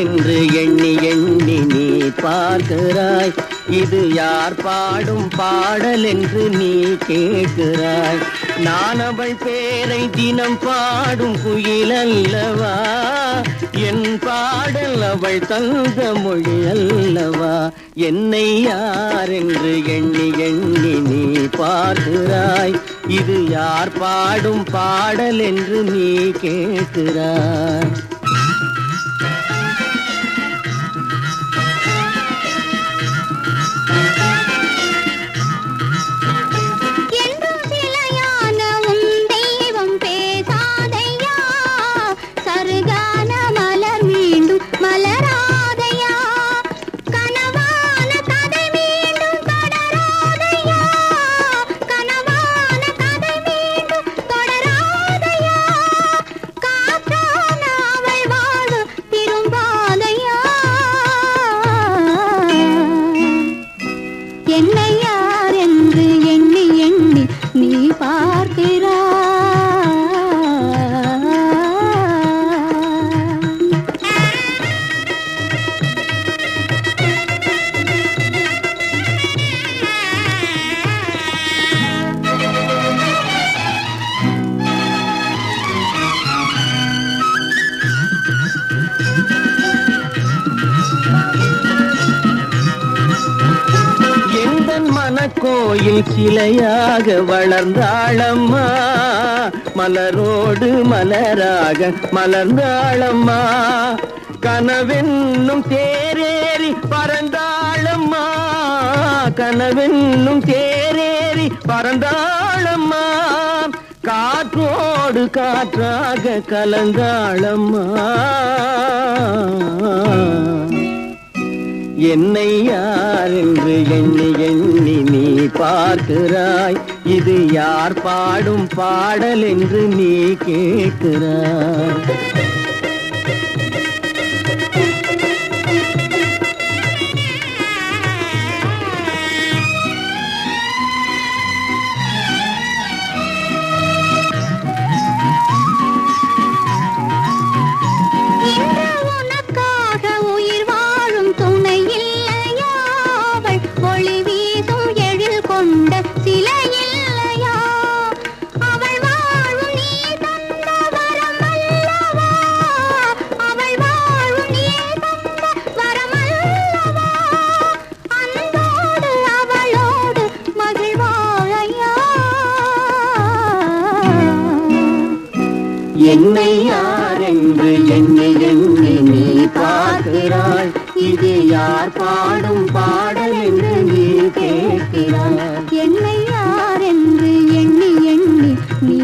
என்று எண்ணி எண்ணி நீ பார்க்கிறாய். இது யார் பாடும் பாடல் என்று நீ கேட்கிறாய். நான் அவள் பேரை தினம் பாடும் குயில் அல்லவா, என் பாடல் அவள் தந்த மொழி அல்லவா. என்னை யார் என்று எண்ணி எண்ணி நீ பார்க்கிறாய். இது யார் பாடும் பாடல் என்று நீ கேட்கிறாய். என்னை யார் என்று எண்ணி எண்ணி நீ பார்க்கிறாய். கோயில் சிலையாக வளர்ந்தாளம்மா, மலரோடு மலராக மலர்ந்தாளம்மா. கனவென்னும் தேரேறி பறந்தாளம்மா, கனவென்னும் தேரேறி பறந்தாளம்மா. காற்றோடு காற்றாக கலந்தாளம்மா. என்னை யார் என்று எண்ணி எண்ணி நீ பார்க்கிறாய். இது யார் பாடும் பாடல் என்று நீ கேட்கிறாய். என்னை யார் என்று எண்ணி எண்ணி நீ பார்க்கிறாய். இது யார் பாடும் பாடல் என்று நீ கேட்கிறாய். என்னை யார் என்று எண்ணி எண்ணி நீ